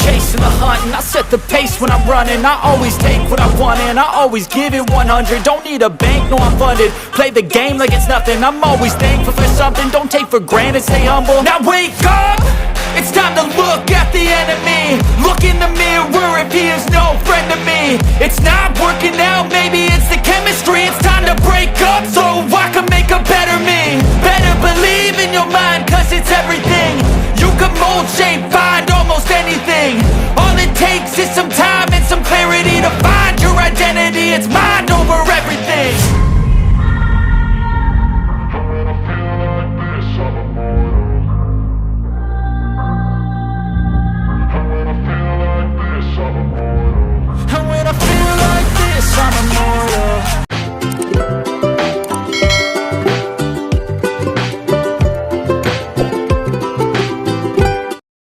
chasing the hunt, and I set the pace when I'm running. I always take what I want and I always give it 100. Don't need a bank, no I'm funded. Play the game like it's nothing. I'm always thankful for something. Don't take for granted, stay humble. Now wake up! It's time to look at the enemy. Look in the mirror if he is no friend to me. It's not working out, maybe it's the chemistry. It's time to break up so I can make a better me. Better believe in your mind, cause it's everything. You can mold, shape, find almost anything. All it takes is some time and some clarity to find your identity. It's mind over